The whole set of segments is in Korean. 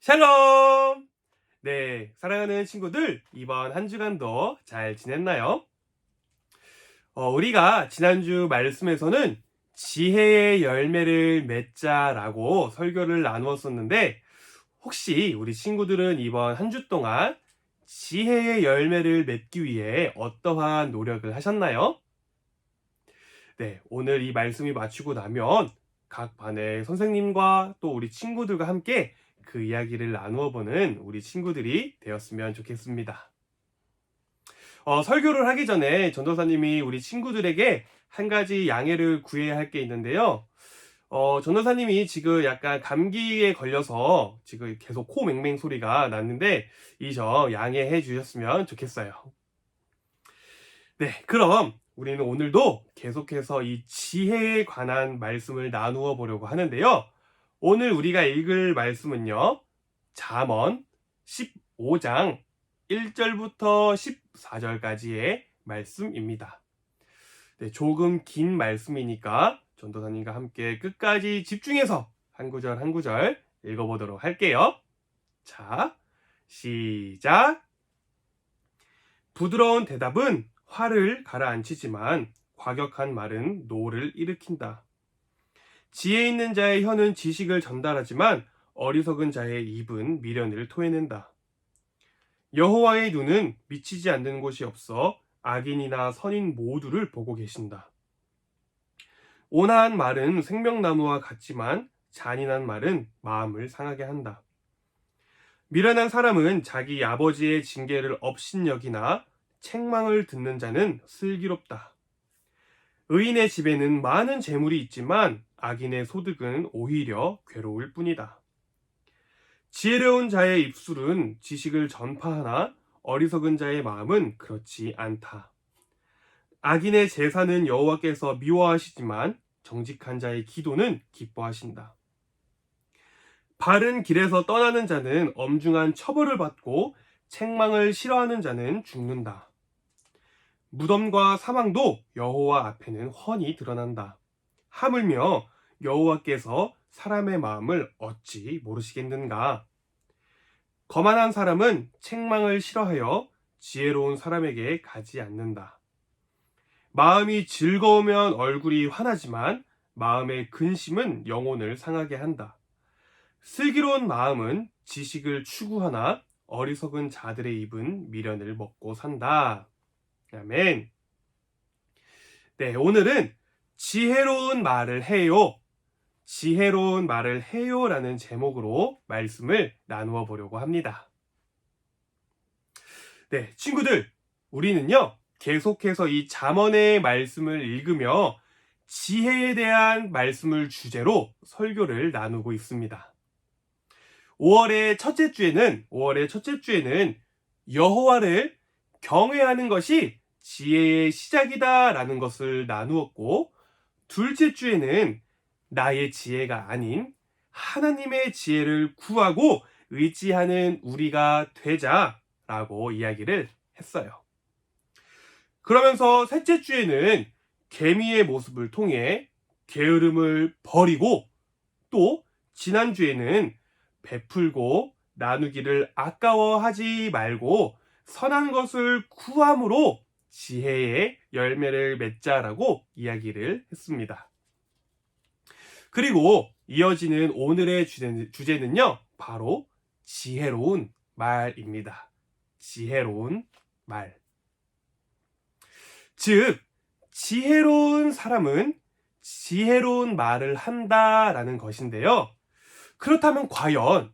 샬롬! 네, 사랑하는 친구들, 이번 한 주간도 잘 지냈나요? 우리가 지난주 말씀에서는 지혜의 열매를 맺자라고 설교를 나누었었는데, 혹시 우리 친구들은 이번 한 주 동안 지혜의 열매를 맺기 위해 어떠한 노력을 하셨나요? 네, 오늘 이 말씀이 마치고 나면 각 반의 선생님과 또 우리 친구들과 함께 그 이야기를 나누어 보는 우리 친구들이 되었으면 좋겠습니다. 설교를 하기 전에 전도사님이 우리 친구들에게 한 가지 양해를 구해야 할 게 있는데요. 전도사님이 지금 약간 감기에 걸려서 지금 계속 코 맹맹 소리가 났는데 이 점 양해해 주셨으면 좋겠어요. 네, 그럼 우리는 오늘도 계속해서 이 지혜에 관한 말씀을 나누어 보려고 하는데요. 오늘 우리가 읽을 말씀은요. 잠언 15장 1절부터 14절까지의 말씀입니다. 네, 조금 긴 말씀이니까 전도사님과 함께 끝까지 집중해서 한 구절 한 구절 읽어보도록 할게요. 자, 시작! 부드러운 대답은 화를 가라앉히지만 과격한 말은 노를 일으킨다. 지혜 있는 자의 혀는 지식을 전달하지만 어리석은 자의 입은 미련을 토해낸다. 여호와의 눈은 미치지 않는 곳이 없어 악인이나 선인 모두를 보고 계신다. 온화한 말은 생명나무와 같지만 잔인한 말은 마음을 상하게 한다. 미련한 사람은 자기 아버지의 징계를 업신여기나 책망을 듣는 자는 슬기롭다. 의인의 집에는 많은 재물이 있지만 악인의 소득은 오히려 괴로울 뿐이다. 지혜로운 자의 입술은 지식을 전파하나 어리석은 자의 마음은 그렇지 않다. 악인의 제사는 여호와께서 미워하시지만 정직한 자의 기도는 기뻐하신다. 바른 길에서 떠나는 자는 엄중한 처벌을 받고 책망을 싫어하는 자는 죽는다. 무덤과 사망도 여호와 앞에는 훤히 드러난다. 하물며 여호와께서 사람의 마음을 어찌 모르시겠는가? 거만한 사람은 책망을 싫어하여 지혜로운 사람에게 가지 않는다. 마음이 즐거우면 얼굴이 환하지만 마음의 근심은 영혼을 상하게 한다. 슬기로운 마음은 지식을 추구하나 어리석은 자들의 입은 미련을 먹고 산다. 아멘. 네, 오늘은 지혜로운 말을 해요. 지혜로운 말을 해요 라는 제목으로 말씀을 나누어 보려고 합니다. 네, 친구들, 우리는요, 계속해서 이 잠언의 말씀을 읽으며 지혜에 대한 말씀을 주제로 설교를 나누고 있습니다. 5월의 첫째 주에는 여호와를 경외하는 것이 지혜의 시작이다라는 것을 나누었고, 둘째 주에는 나의 지혜가 아닌 하나님의 지혜를 구하고 의지하는 우리가 되자라고 이야기를 했어요. 그러면서 셋째 주에는 개미의 모습을 통해 게으름을 버리고, 또 지난주에는 베풀고 나누기를 아까워하지 말고 선한 것을 구함으로 지혜의 열매를 맺자라고 이야기를 했습니다. 그리고 이어지는 오늘의 주제는요, 바로 지혜로운 말입니다. 지혜로운 말. 즉, 지혜로운 사람은 지혜로운 말을 한다라는 것인데요. 그렇다면 과연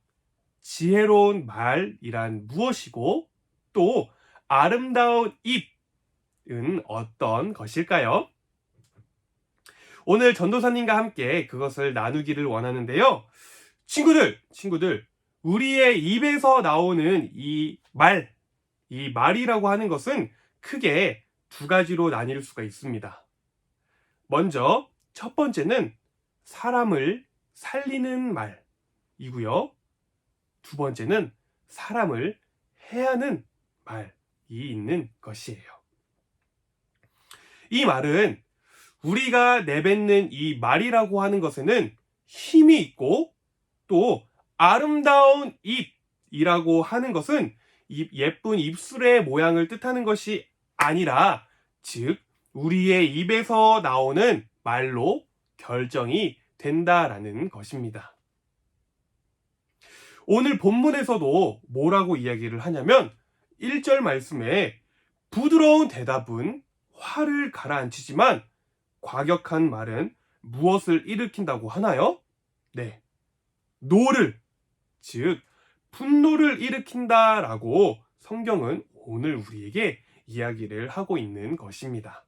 지혜로운 말이란 무엇이고, 또 아름다운 입은 어떤 것일까요? 오늘 전도사님과 함께 그것을 나누기를 원하는데요. 친구들, 우리의 입에서 나오는 이 말이라고 하는 것은 크게 두 가지로 나뉠 수가 있습니다. 먼저 첫 번째는 사람을 살리는 말이고요. 두 번째는 사람을 해하는 말이 있는 것이에요. 이 말은 우리가 내뱉는 이 말이라고 하는 것에는 힘이 있고 또 아름다운 입이라고 하는 것은 예쁜 입술의 모양을 뜻하는 것이 아니라, 즉 우리의 입에서 나오는 말로 결정이 된다라는 것입니다. 오늘 본문에서도 뭐라고 이야기를 하냐면 1절 말씀에 부드러운 대답은 화를 가라앉히지만 과격한 말은 무엇을 일으킨다고 하나요? 네, 노를, 즉 분노를 일으킨다라고 성경은 오늘 우리에게 이야기를 하고 있는 것입니다.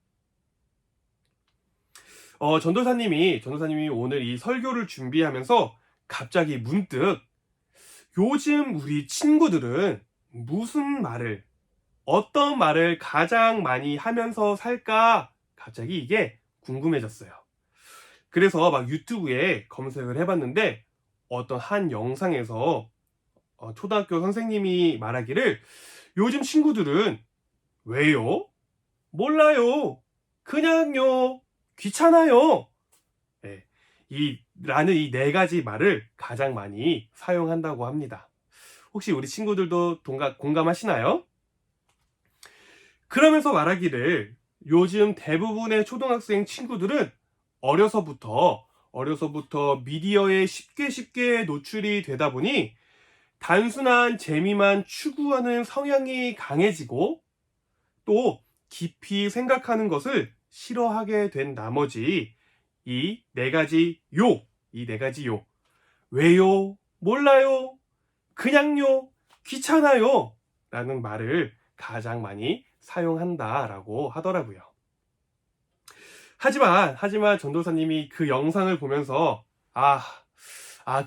전도사님이 오늘 이 설교를 준비하면서 갑자기 문득 요즘 우리 친구들은 어떤 말을 가장 많이 하면서 살까? 갑자기 이게 궁금해졌어요. 그래서 막 유튜브에 검색을 해봤는데 어떤 한 영상에서 초등학교 선생님이 말하기를 요즘 친구들은 왜요? 몰라요. 그냥요. 귀찮아요. 네, 라는 이 네 가지 말을 가장 많이 사용한다고 합니다. 혹시 우리 친구들도 공감하시나요? 그러면서 말하기를 요즘 대부분의 초등학생 친구들은 어려서부터 미디어에 쉽게 노출이 되다 보니 단순한 재미만 추구하는 성향이 강해지고 또 깊이 생각하는 것을 싫어하게 된 나머지 이 네 가지 요, 왜요? 몰라요? 그냥요? 귀찮아요? 라는 말을 가장 많이 사용한다라고 하더라고요. 하지만 전도사님이 그 영상을 보면서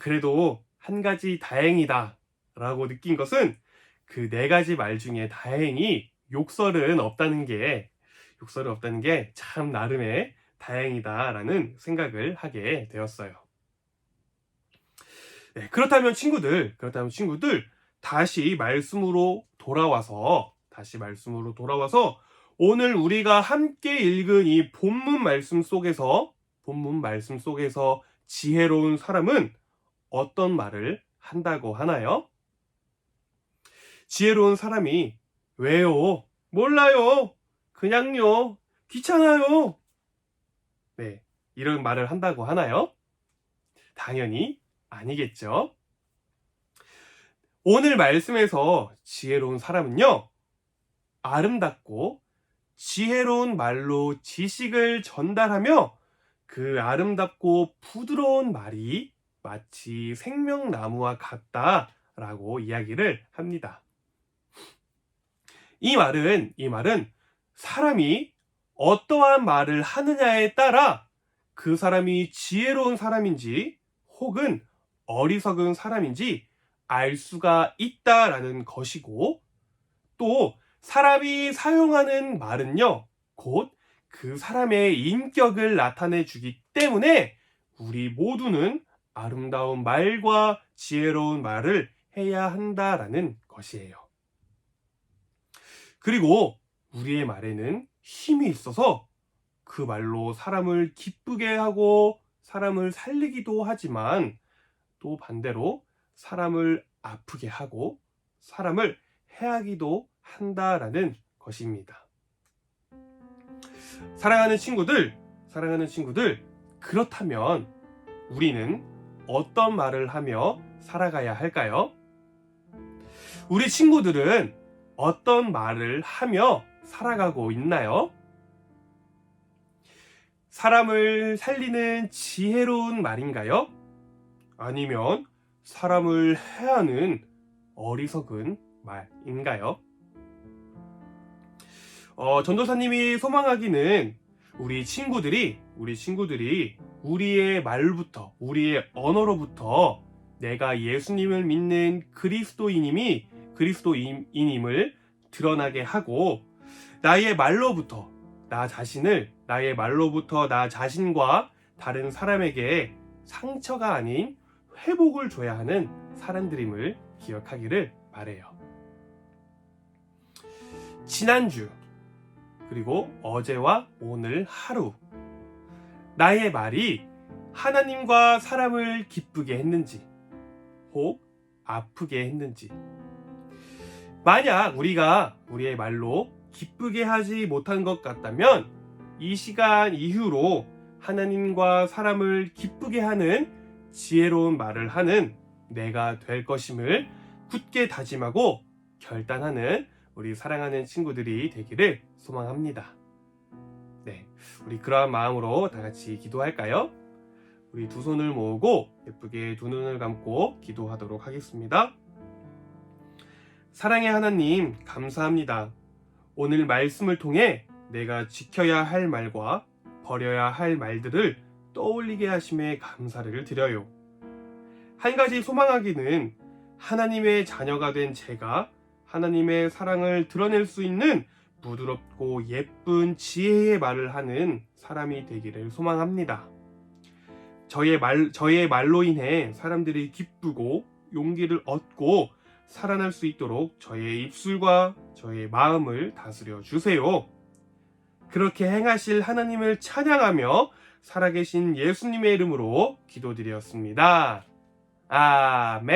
그래도 한 가지 다행이다 라고 느낀 것은 그 네 가지 말 중에 다행히 욕설은 없다는 게 참 나름의 다행이다라는 생각을 하게 되었어요. 네, 그렇다면 친구들 다시 말씀으로 돌아와서 오늘 우리가 함께 읽은 이 본문 말씀 속에서 지혜로운 사람은 어떤 말을 한다고 하나요? 지혜로운 사람이 왜요? 몰라요. 그냥요. 귀찮아요. 네, 이런 말을 한다고 하나요? 당연히 아니겠죠. 오늘 말씀에서 지혜로운 사람은요, 아름답고 지혜로운 말로 지식을 전달하며 그 아름답고 부드러운 말이 마치 생명나무와 같다라고 이야기를 합니다. 이 말은 사람이 어떠한 말을 하느냐에 따라 그 사람이 지혜로운 사람인지 혹은 어리석은 사람인지 알 수가 있다라는 것이고, 또 사람이 사용하는 말은요, 곧 그 사람의 인격을 나타내 주기 때문에 우리 모두는 아름다운 말과 지혜로운 말을 해야 한다라는 것이에요. 그리고 우리의 말에는 힘이 있어서 그 말로 사람을 기쁘게 하고 사람을 살리기도 하지만 또 반대로 사람을 아프게 하고 사람을 해하기도 한다라는 것입니다. 사랑하는 친구들, 그렇다면 우리는 어떤 말을 하며 살아가야 할까요? 우리 친구들은 어떤 말을 하며 살아가고 있나요? 사람을 살리는 지혜로운 말인가요? 아니면 사람을 해하는 어리석은 말인가요? 전도사님이 소망하기는 우리 친구들이 우리의 말부터, 우리의 언어로부터 내가 예수님을 믿는 그리스도인임을 드러나게 하고 나의 말로부터 나 자신과 다른 사람에게 상처가 아닌 회복을 줘야 하는 사람들임을 기억하기를 바라요. 지난주 그리고 어제와 오늘 하루 나의 말이 하나님과 사람을 기쁘게 했는지 혹 아프게 했는지. 만약 우리가 우리의 말로 기쁘게 하지 못한 것 같다면 이 시간 이후로 하나님과 사람을 기쁘게 하는 지혜로운 말을 하는 내가 될 것임을 굳게 다짐하고 결단하는 우리 사랑하는 친구들이 되기를 소망합니다. 네, 우리 그러한 마음으로 다 같이 기도할까요? 우리 두 손을 모으고 예쁘게 두 눈을 감고 기도하도록 하겠습니다. 사랑의 하나님, 감사합니다. 오늘 말씀을 통해 내가 지켜야 할 말과 버려야 할 말들을 떠올리게 하심에 감사를 드려요. 한 가지 소망하기는 하나님의 자녀가 된 제가 하나님의 사랑을 드러낼 수 있는 부드럽고 예쁜 지혜의 말을 하는 사람이 되기를 소망합니다. 저의 말로 인해 사람들이 기쁘고 용기를 얻고 살아날 수 있도록 저의 입술과 저의 마음을 다스려 주세요. 그렇게 행하실 하나님을 찬양하며 살아계신 예수님의 이름으로 기도드렸습니다. 아멘.